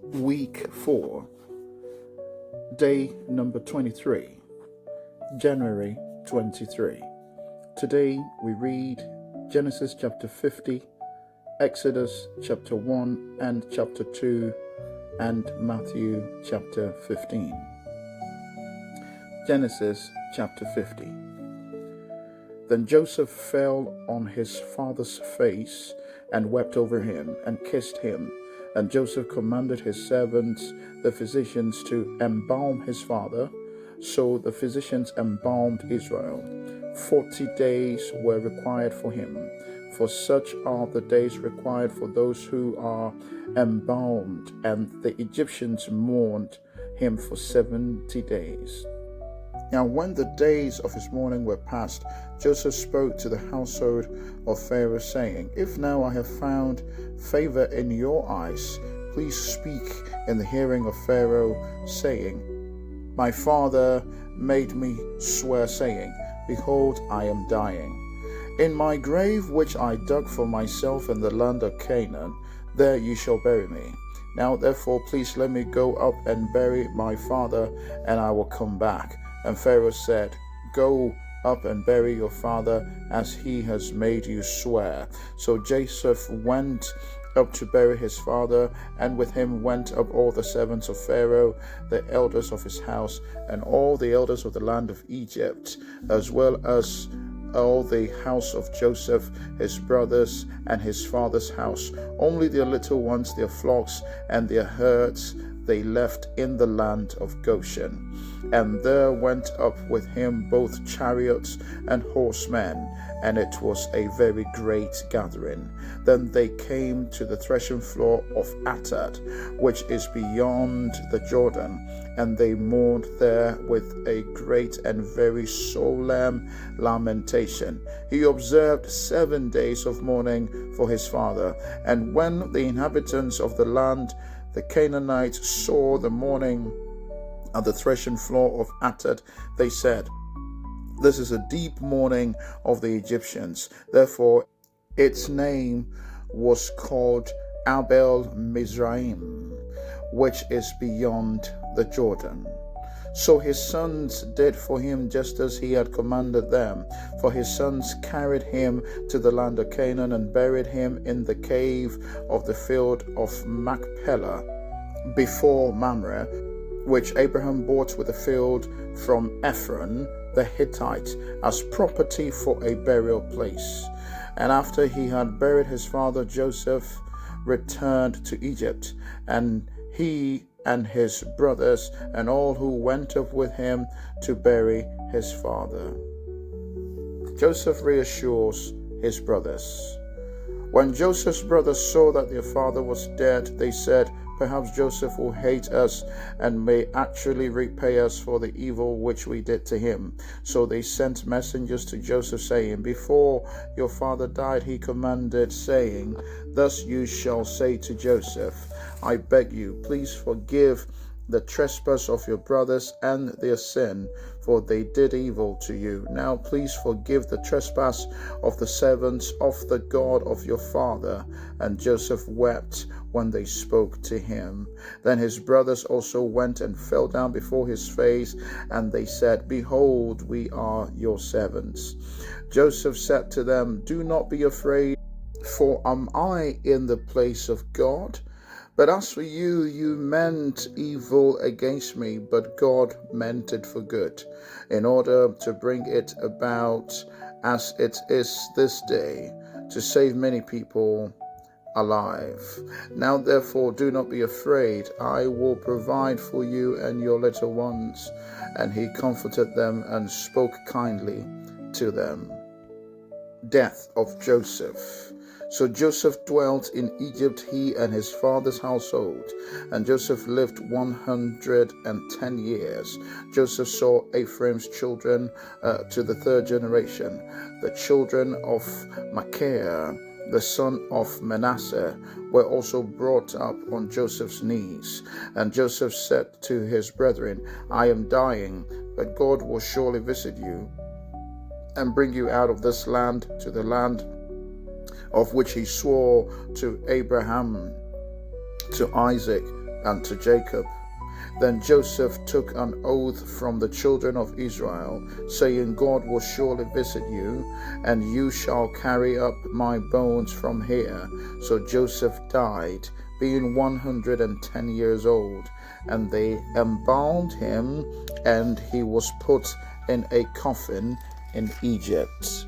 Week 4, Day number 23, January 23. Today we read Genesis chapter 50, Exodus chapter 1 and chapter 2, and Matthew chapter 15. Genesis chapter 50. Then Joseph fell on his father's face and wept over him and kissed him. And Joseph commanded his servants, the physicians, to embalm his father. So the physicians embalmed Israel. 40 days were required for him, for such are the days required for those who are embalmed. And the Egyptians mourned him for 70 days. Now when the days of his mourning were past, Joseph spoke to the household of Pharaoh, saying, If now I have found favor in your eyes, please speak in the hearing of Pharaoh, saying, My father made me swear, saying, Behold, I am dying. In my grave which I dug for myself in the land of Canaan, there you shall bury me. Now therefore please let me go up and bury my father, and I will come back. And Pharaoh said, Go up and bury your father as he has made you swear. So Joseph went up to bury his father, and with him went up all the servants of Pharaoh, the elders of his house, and all the elders of the land of Egypt, as well as all the house of Joseph, his brothers, and his father's house. Only their little ones, their flocks, and their herds they left in the land of Goshen. And there went up with him both chariots and horsemen, and it was a very great gathering. Then they came to the threshing floor of Atad, which is beyond the Jordan, and they mourned there with a great and very solemn lamentation. He observed 7 days of mourning for his father. And when the inhabitants of the land, the Canaanites, saw the mourning at the threshing floor of Atad, they said, This is a deep mourning of the Egyptians. Therefore its name was called Abel Mizraim, which is beyond the Jordan. So his sons did for him just as he had commanded them. For his sons carried him to the land of Canaan and buried him in the cave of the field of Machpelah before Mamre, which Abraham bought with the field from Ephron the Hittite as property for a burial place. And after he had buried his father, Joseph returned to Egypt, and he and his brothers and all who went up with him to bury his father. Joseph reassures his brothers. When Joseph's brothers saw that their father was dead, they said, Perhaps Joseph will hate us and may actually repay us for the evil which we did to him. So they sent messengers to Joseph, saying, Before your father died, he commanded, saying, Thus you shall say to Joseph, I beg you, please forgive the trespass of your brothers and their sin, for they did evil to you. Now please forgive the trespass of the servants of the God of your father. And Joseph wept when they spoke to him. Then his brothers also went and fell down before his face, and they said, Behold, we are your servants. Joseph said to them, Do not be afraid, for am I in the place of God? But as for you, you meant evil against me, but God meant it for good, in order to bring it about as it is this day, to save many people alive. Now therefore do not be afraid. I will provide for you and your little ones. And he comforted them and spoke kindly to them. Death of Joseph. So Joseph dwelt in Egypt, he and his father's household. And Joseph lived 110 years. Joseph saw Ephraim's children to the third generation. The children of Machir, the son of Manasseh, were also brought up on Joseph's knees. And Joseph said to his brethren, I am dying, but God will surely visit you and bring you out of this land to the land of which he swore to Abraham, to Isaac, and to Jacob. Then Joseph took an oath from the children of Israel, saying, God will surely visit you, and you shall carry up my bones from here. So Joseph died, being 110 years old, and they embalmed him, and he was put in a coffin in Egypt.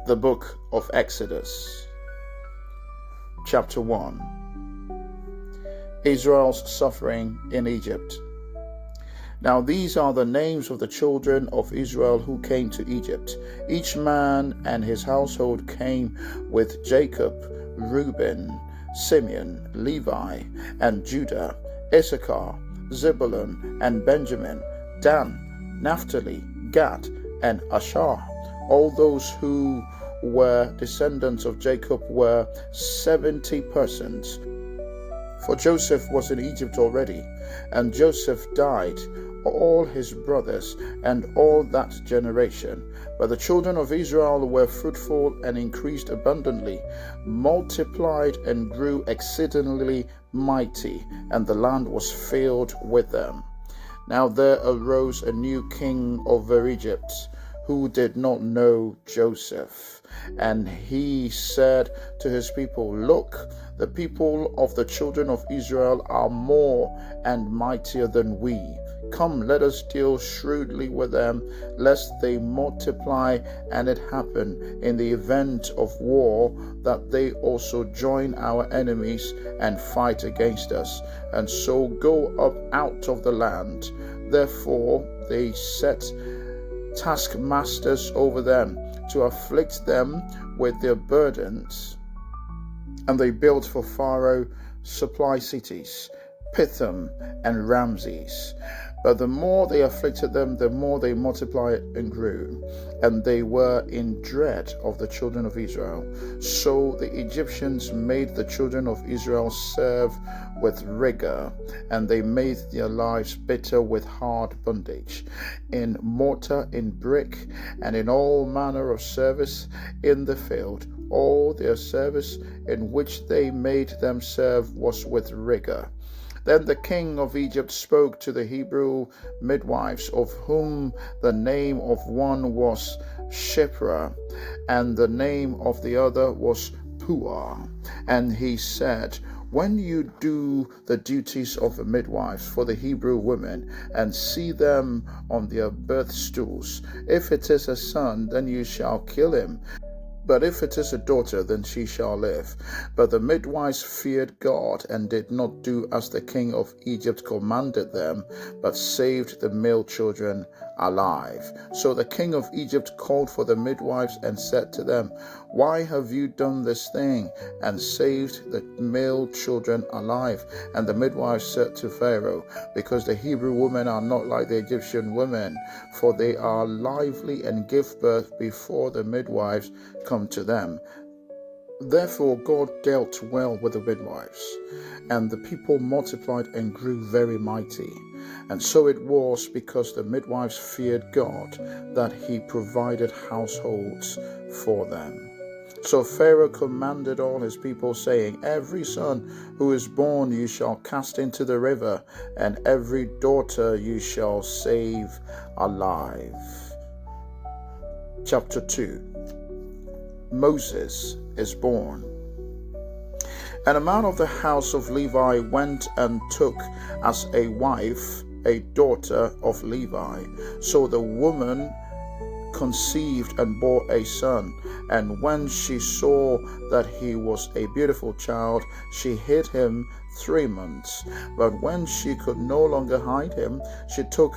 The book of Exodus, chapter 1. Israel's suffering in Egypt. Now these are the names of the children of Israel who came to Egypt. Each man and his household came with Jacob: Reuben, Simeon, Levi, and Judah, Issachar, Zebulun, and Benjamin, Dan, Naphtali, Gad, and Asher. All those who were descendants of Jacob were 70 persons. For Joseph was in Egypt already, and Joseph died, all his brothers, and all that generation. But the children of Israel were fruitful and increased abundantly, multiplied and grew exceedingly mighty, and the land was filled with them. Now there arose a new king over Egypt, who did not know Joseph. And he said to his people, Look, the people of the children of Israel are more and mightier than we. Come, let us deal shrewdly with them, lest they multiply, and it happen in the event of war that they also join our enemies and fight against us, and so go up out of the land. Therefore they set taskmasters over them to afflict them with their burdens. And they built for Pharaoh supply cities, Pithom and Ramses. But the more they afflicted them, the more they multiplied and grew, and they were in dread of the children of Israel. So the Egyptians made the children of Israel serve with rigor, and they made their lives bitter with hard bondage, in mortar, in brick, and in all manner of service in the field. All their service in which they made them serve was with rigor. Then the king of Egypt spoke to the Hebrew midwives, of whom the name of one was Shiphrah, and the name of the other was Puah. And he said, When you do the duties of a midwife for the Hebrew women, and see them on their birth stools, if it is a son, then you shall kill him. But if it is a daughter, then she shall live. But the midwives feared God, and did not do as the king of Egypt commanded them, but saved the male children alive. So the king of Egypt called for the midwives and said to them, Why have you done this thing, and saved the male children alive? And the midwives said to Pharaoh, Because the Hebrew women are not like the Egyptian women, for they are lively and give birth before the midwives come to them. Therefore God dealt well with the midwives, and the people multiplied and grew very mighty. And so it was, because the midwives feared God, that he provided households for them. So Pharaoh commanded all his people, saying, Every son who is born you shall cast into the river, and every daughter you shall save alive. Chapter 2. Moses is born. And a man of the house of Levi went and took as a wife a daughter of Levi. So the woman conceived and bore a son. And when she saw that he was a beautiful child, she hid him 3 months. But when she could no longer hide him, she took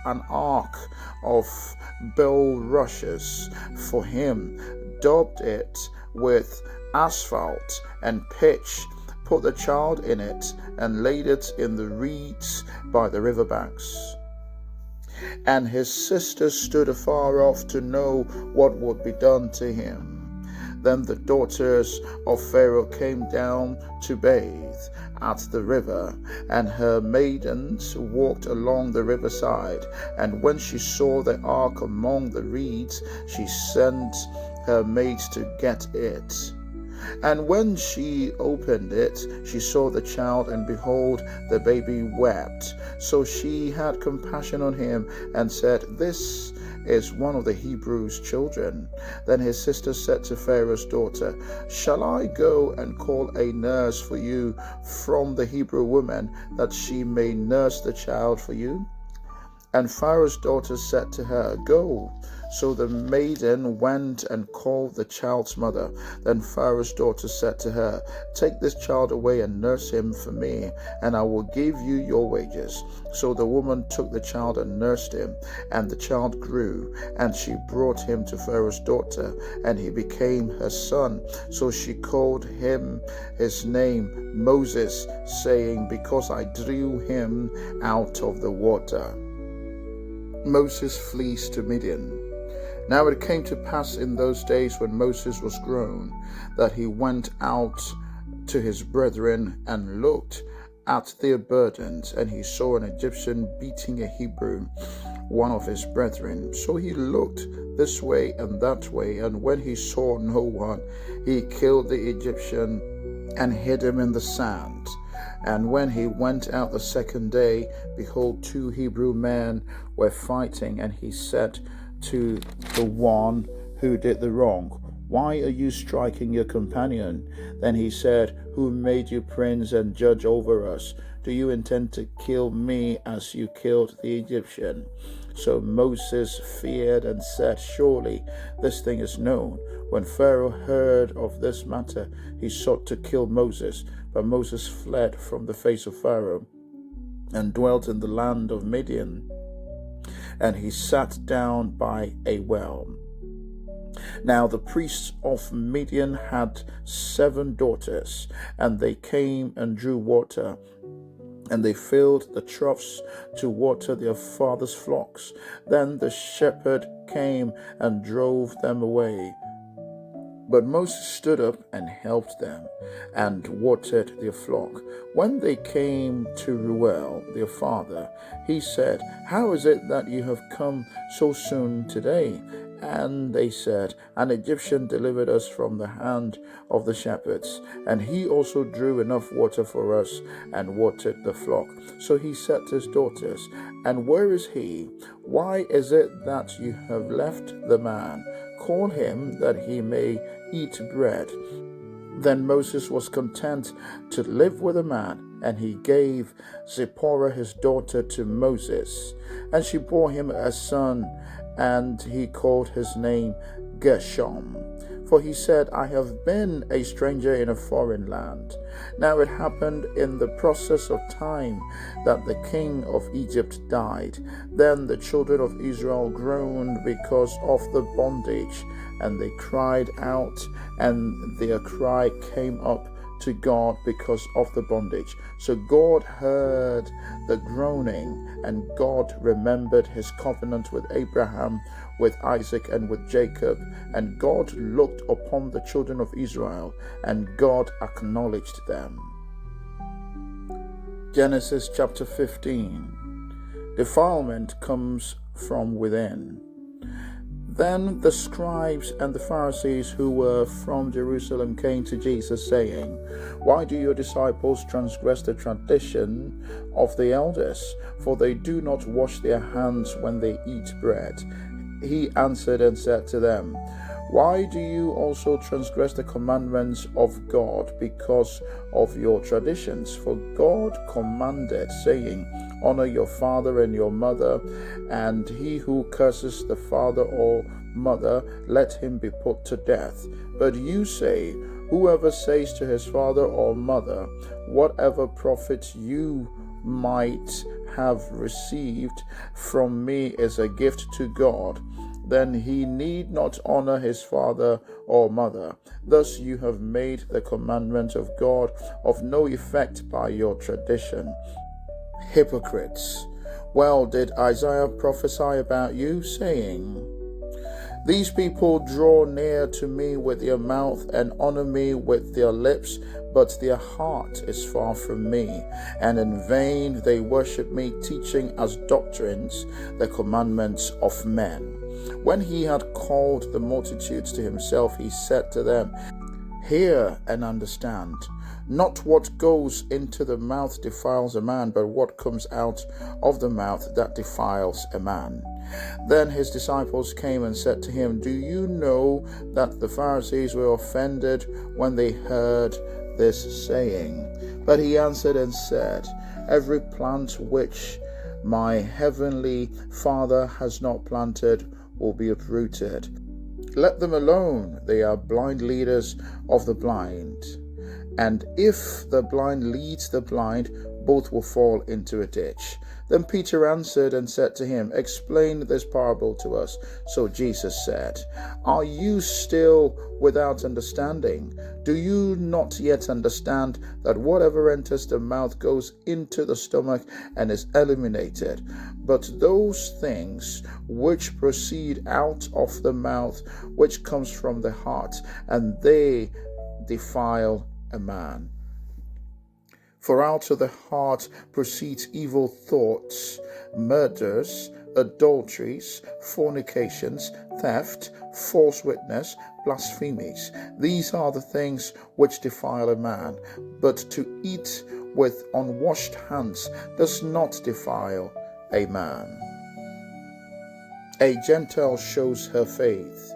an ark of bulrushes for him, daubed it with asphalt and pitch, put the child in it, and laid it in the reeds by the river banks. And his sisters stood afar off to know what would be done to him. Then the daughters of Pharaoh came down to bathe at the river, and her maidens walked along the riverside. And when she saw the ark among the reeds, she sent her maids to get it. And when she opened it, she saw the child, and behold, the baby wept. So she had compassion on him and said, "This is one of the Hebrews' children." Then his sister said to Pharaoh's daughter, "Shall I go and call a nurse for you from the Hebrew woman, that she may nurse the child for you?" And Pharaoh's daughter said to her, "Go." So the maiden went and called the child's mother. Then Pharaoh's daughter said to her, "Take this child away and nurse him for me, and I will give you your wages." So the woman took the child and nursed him, and the child grew, and she brought him to Pharaoh's daughter, and he became her son. So she called him his name Moses, saying, "Because I drew him out of the water." Moses flees to Midian. Now it came to pass in those days, when Moses was grown, that he went out to his brethren and looked at their burdens, and he saw an Egyptian beating a Hebrew, one of his brethren. So he looked this way and that way, and when he saw no one, he killed the Egyptian and hid him in the sand. And when he went out the second day, behold, 2 Hebrew men were fighting, and he said to the one who did the wrong, "Why are you striking your companion?" Then he said, "Who made you prince and judge over us? Do you intend to kill me as you killed the Egyptian?" So Moses feared and said, "Surely this thing is known." When Pharaoh heard of this matter, he sought to kill Moses, but Moses fled from the face of Pharaoh and dwelt in the land of Midian. And he sat down by a well. Now the priests of Midian had 7 daughters, and they came and drew water, and they filled the troughs to water their father's flocks. Then the shepherd came and drove them away. But Moses stood up and helped them, and watered their flock. When they came to Reuel, their father, he said, "How is it that you have come so soon today?" And they said, "An Egyptian delivered us from the hand of the shepherds, and he also drew enough water for us and watered the flock." So he said to his daughters, "And where is he? Why is it that you have left the man? Call him, that he may eat bread." Then Moses was content to live with a man, and he gave Zipporah his daughter to Moses, and she bore him a son, and he called his name Gershom. For he said, "I have been a stranger in a foreign land." Now it happened in the process of time that the king of Egypt died. Then the children of Israel groaned because of the bondage, and they cried out, and their cry came up to God because of the bondage. So God heard the groaning, and God remembered his covenant with Abraham, with Isaac, and with Jacob. And God looked upon the children of Israel, and God acknowledged them. Genesis chapter 15. Defilement comes from within. Then the scribes and the Pharisees who were from Jerusalem came to Jesus, saying, "Why do your disciples transgress the tradition of the elders? For they do not wash their hands when they eat bread." He answered and said to them, "Why do you also transgress the commandments of God because of your traditions? For God commanded, saying, 'Honor your father and your mother,' and he who curses the father or mother, let him be put to death. But you say, 'Whoever says to his father or mother, whatever profit you might have received from me is a gift to God, then he need not honor his father or mother. Thus you have made the commandment of God of no effect by your tradition. Hypocrites! Well did Isaiah prophesy about you, saying, 'These people draw near to me with their mouth and honor me with their lips, but their heart is far from me, and in vain they worship me, teaching as doctrines the commandments of men.' When he had called the multitudes to himself, he said to them, Hear and understand. Not what goes into the mouth defiles a man, but what comes out of the mouth that defiles a man. Then his disciples came and said to him, Do you know that the Pharisees were offended when they heard this saying? But he answered and said, Every plant which my heavenly Father has not planted will be uprooted. Let them alone, they are blind leaders of the blind. And if the blind leads the blind, both will fall into a ditch. Then Peter answered and said to him, Explain this parable to us. So Jesus said, Are you still without understanding? Do you not yet understand that whatever enters the mouth goes into the stomach and is eliminated? But those things which proceed out of the mouth, which comes from the heart, and they defile a man. For out of the heart proceeds evil thoughts, murders, adulteries, fornications, theft, false witness, blasphemies. These are the things which defile a man. But to eat with unwashed hands does not defile a man. A Gentile shows her faith.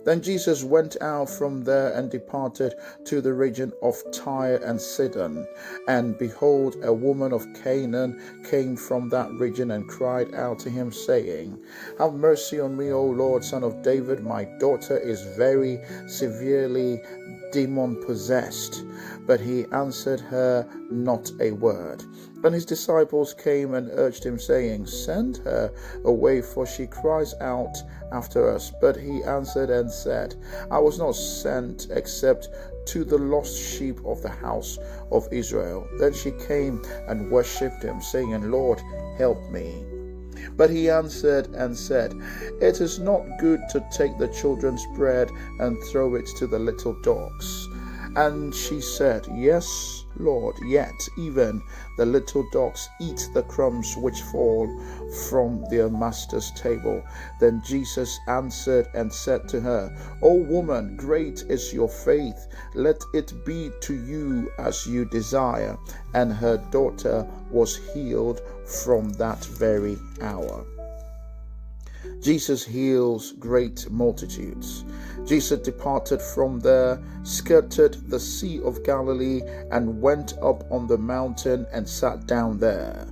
Then Jesus went out from there and departed to the region of Tyre and Sidon. And behold, a woman of Canaan came from that region and cried out to him, saying, Have mercy on me, O Lord, Son of David. My daughter is very severely demon-possessed. But he answered her not a word. And his disciples came and urged him, saying, Send her away, for she cries out after us. But he answered and said, I was not sent except to the lost sheep of the house of Israel. Then she came and worshipped him, saying, Lord, help me. But he answered and said, It is not good to take the children's bread and throw it to the little dogs. And she said, Yes, Lord, yet even the little dogs eat the crumbs which fall from their master's table. Then Jesus answered and said to her, O woman, great is your faith. Let it be to you as you desire. And her daughter was healed from that very hour. Jesus heals great multitudes. Jesus departed from there, skirted the Sea of Galilee, and went up on the mountain and sat down there.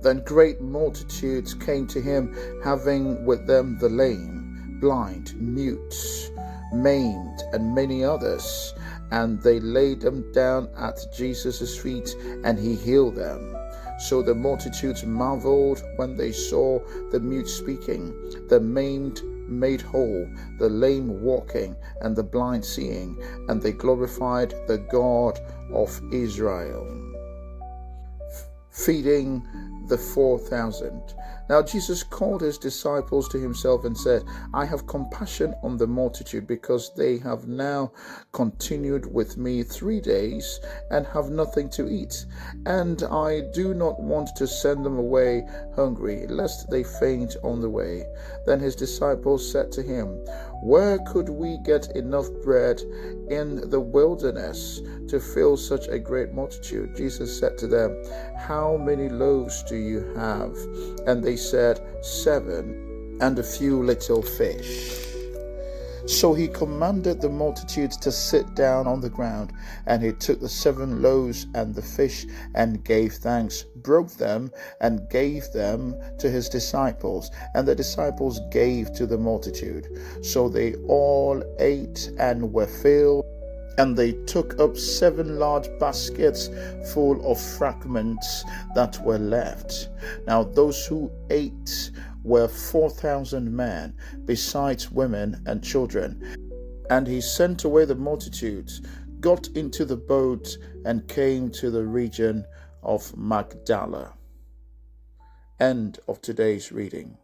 Then great multitudes came to him, having with them the lame, blind, mute, maimed, and many others. And they laid them down at Jesus' feet, and he healed them. So the multitudes marveled when they saw the mute speaking, the maimed made whole, the lame walking, and the blind seeing, and they glorified the God of Israel. Feeding the 4,000. Now Jesus called his disciples to himself and said, I have compassion on the multitude, because they have now continued with me 3 days and have nothing to eat. And I do not want to send them away hungry, lest they faint on the way. Then his disciples said to him, Where could we get enough bread in the wilderness to fill such a great multitude? Jesus said to them, How many loaves do you have? And they said, 7, and a few little fish. So he commanded the multitudes to sit down on the ground, and he took the 7 loaves and the fish, and gave thanks, broke them, and gave them to his disciples, and the disciples gave to the multitude. So they all ate and were filled. And they took up 7 large baskets full of fragments that were left. Now those who ate were 4,000 men, besides women and children. And he sent away the multitudes, got into the boat, and came to the region of Magdala. End of today's reading.